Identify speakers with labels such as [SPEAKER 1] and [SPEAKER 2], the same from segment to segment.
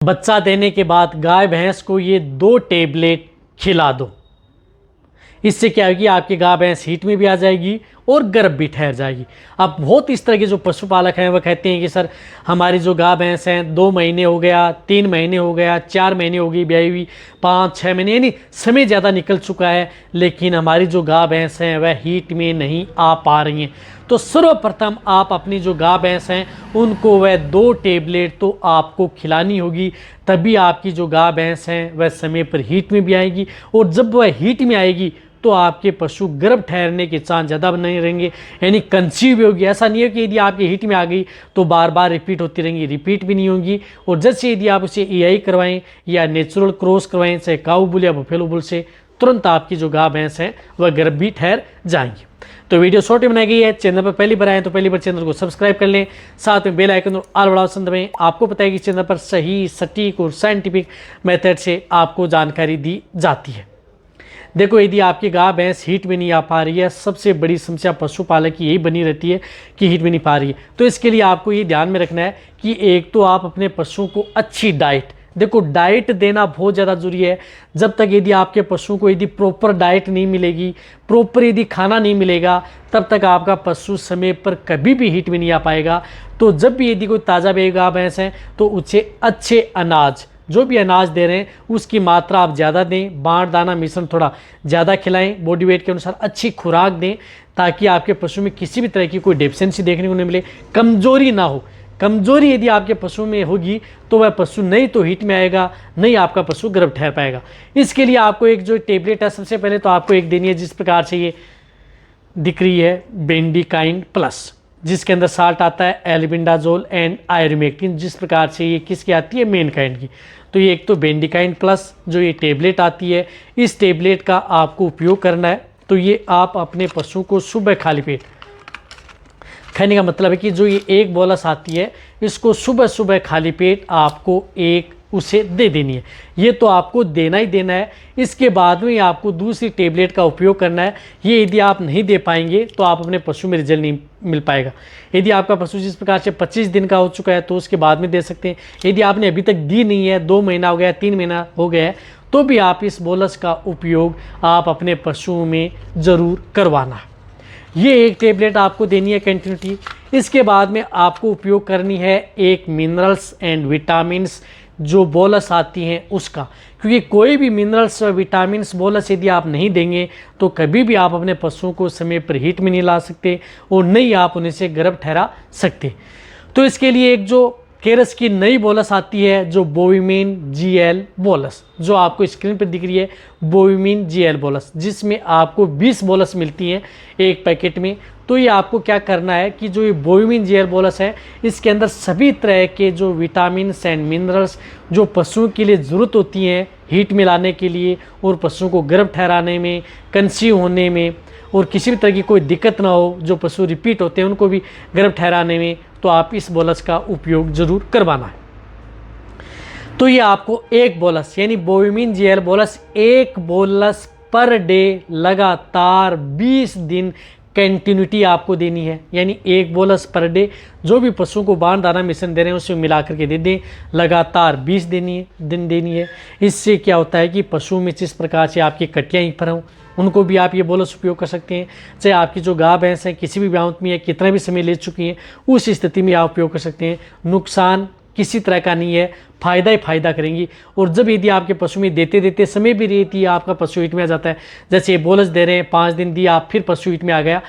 [SPEAKER 1] बच्चा देने के बाद गाय भैंस को ये 2 टेबलेट खिला दो। इससे क्या होगी, आपकी गाय भैंस हीट में भी आ जाएगी और गर्भ भी ठहर जाएगी। अब बहुत इस तरह के जो पशुपालक हैं वह कहते हैं कि सर हमारी जो गाय भैंस हैं 2 महीने हो गया, 3 महीने हो गया, 4 महीने हो गई ब्याई हुई, 5-6 महीने, यानी समय ज़्यादा निकल चुका है, लेकिन हमारी जो गाय भैंस हैं वह हीट में नहीं आ पा रही हैं। तो सर्वप्रथम आप अपनी जो गाय भैंस हैं उनको वह 2 टेबलेट तो आपको खिलानी होगी, तभी आपकी जो गाय भैंस हैं वह समय पर हीट में भी आएगी। और जब वह हीट में आएगी तो आपके पशु गर्भ ठहरने के चांस ज़्यादा नहीं रहेंगे, यानी कंसीव भी होगी। ऐसा नहीं है कि यदि आपकी हीट में आ गई तो बार बार रिपीट होती रहेंगी, रिपीट भी नहीं होंगी। और जैसे यदि आप उसे EI करवाएं या नेचुरल क्रॉस करवाएं, चाहे काऊ बुल या बफेलो बुल से, तुरंत आपकी जो गाय भैंस हैं वह गर्भ भी ठहर जाएंगी। तो वीडियो शॉर्ट में बनाई गई है। चैनल पर पहली बार आए तो पहली बार चैनल को सब्सक्राइब कर लें, साथ में बेल आइकन और ऑल बड़ा ऑप्शन दबाएं। आपको पता है कि चैनल पर सही, सटीक और साइंटिफिक मेथड से आपको जानकारी दी जाती है। देखो, यदि आपकी गाय भैंस हीट में नहीं आ पा रही है, सबसे बड़ी समस्या पशुपालक की यही बनी रहती है कि हीट में नहीं पा रही है। तो इसके लिए आपको ये ध्यान में रखना है कि एक तो आप अपने पशुओं को अच्छी डाइट, देखो डाइट देना बहुत ज़्यादा जरूरी है। जब तक यदि आपके पशुओं को यदि प्रॉपर डाइट नहीं मिलेगी, प्रॉपर यदि खाना नहीं मिलेगा, तब तक आपका पशु समय पर कभी भी हीट में नहीं आ पाएगा। तो जब भी यदि कोई ताज़ा गाय भैंस है तो उसे अच्छे अनाज, जो भी अनाज दे रहे हैं उसकी मात्रा आप ज़्यादा दें, बाँट दाना मिश्रण थोड़ा ज़्यादा खिलाएं, बॉडी वेट के अनुसार अच्छी खुराक दें, ताकि आपके पशु में किसी भी तरह की कोई डेफिशिएंसी देखने को नहीं मिले, कमजोरी ना हो। कमजोरी यदि आपके पशु में होगी तो वह पशु नहीं तो हीट में आएगा, नहीं आपका पशु गर्भ ठहर पाएगा। इसके लिए आपको एक जो टेबलेट है, सबसे पहले तो आपको एक देनी है, जिस प्रकार से ये दिख रही है, बेंडिकाइन प्लस, जिसके अंदर साल्ट आता है एल्बिंडाजोल एंड आयरमेक्टिन। जिस प्रकार से ये किसकी आती है, मेन काइंड की। तो ये एक तो बेंडिकाइन प्लस जो ये टेबलेट आती है, इस टेबलेट का आपको उपयोग करना है। तो ये आप अपने पशु को सुबह खाली पेट खाने का मतलब है कि जो ये एक बोलस आती है, इसको सुबह सुबह खाली पेट आपको एक उसे दे देनी है। ये तो आपको देना ही देना है। इसके बाद में आपको दूसरी टेबलेट का उपयोग करना है। ये यदि आप नहीं दे पाएंगे तो आप अपने पशु में रिजल्ट नहीं मिल पाएगा। यदि आपका पशु जिस प्रकार से 25 दिन का हो चुका है तो उसके बाद में दे सकते हैं। यदि आपने अभी तक दी नहीं है, 2 महीना हो गया, 3 महीना हो गया है, तो भी आप इस बोलस का उपयोग आप अपने पशुओं में ज़रूर करवाना है। ये एक टेबलेट आपको देनी है कंटिन्यूटी। इसके बाद में आपको उपयोग करनी है एक मिनरल्स एंड विटामिन्स जो बोलस आती हैं उसका, क्योंकि कोई भी मिनरल्स और विटामिन्स बोलस यदि आप नहीं देंगे तो कभी भी आप अपने पशुओं को समय पर हीट में नहीं ला सकते और नहीं आप उन्हें से गर्भ ठहरा सकते। तो इसके लिए एक जो केरस की नई बोलस आती है, जो बोविमिन GL बोलस, जो आपको स्क्रीन पर दिख रही है, बोविमिन GL बोलस, जिसमें आपको 20 बोलस मिलती हैं एक पैकेट में। तो ये आपको क्या करना है कि जो ये बोविमिन GL बोलस है, इसके अंदर सभी तरह के जो विटामिन एंड मिनरल्स जो पशुओं के लिए ज़रूरत होती हैं हीट में लाने के लिए और पशुओं को गर्भ ठहराने में, कंसीव होने में, और किसी भी तरह की कोई दिक्कत ना हो, जो पशु रिपीट होते हैं उनको भी गर्भ ठहराने में, तो आप इस बोलस का उपयोग ज़रूर करवाना है। तो ये आपको एक बोलस यानी बोविमिन GL बोलस, एक बोलस पर डे लगातार 20 दिन कंटिन्यूटी आपको देनी है। यानी एक बोलस पर डे, जो भी पशुओं को बाण दाना मिश्रण दे रहे हैं उसमें मिला करके दे दें, लगातार 20 दिन देनी है। इससे क्या होता है कि पशुओं में जिस प्रकार से आपकी कटियाँ इंफर हों, उनको भी आप ये बोलस उपयोग कर सकते हैं। चाहे आपकी जो गाय भैंस है किसी भी ब्याउत में है, कितना भी समय ले चुकी हैं, उस स्थिति में आप उपयोग कर सकते हैं। नुकसान किसी तरह का नहीं है, फ़ायदा ही फ़ायदा करेंगी। और जब यदि आपके पशु में देते देते समय भी रहती है, आपका पशु हीट में आ जाता है, जैसे ये बोलस दे रहे हैं 5 दिन दिया, आप फिर पशु हीट में आ गया,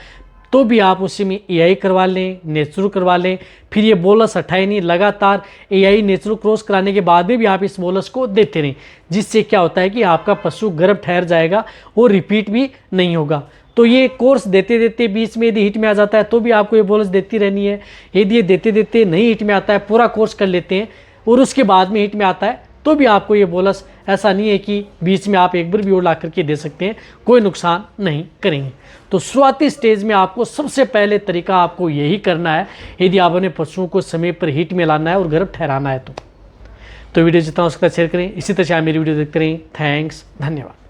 [SPEAKER 1] तो भी आप उसी में EI करवा लें, नेचुरल करवा लें। फिर ये बोलस हटाए नहीं, लगातार EI नेचुरल क्रॉस कराने के बाद में भी आप इस बोलस को देते रहें, जिससे क्या होता है कि आपका पशु गर्भ ठहर जाएगा और रिपीट भी नहीं होगा। तो ये कोर्स देते देते बीच में यदि हीट में आ जाता है तो भी आपको ये बोलस देती रहनी है। यदि ये देते देते नहीं हीट में आता है, पूरा कोर्स कर लेते हैं और उसके बाद में हीट में आता है, तो भी आपको ये बोलस, ऐसा नहीं है कि बीच में आप एक बार भी और ला करके दे सकते हैं, कोई नुकसान नहीं करेंगे। तो शुरुआती स्टेज में आपको सबसे पहले तरीका आपको यही करना है, यदि आप अपने पशुओं को समय पर हीट में लाना है और गर्भ ठहराना है तो वीडियो जितना हो सकता है शेयर करें। इसी तरह से आप मेरी वीडियो देखते रहें। थैंक्स, धन्यवाद।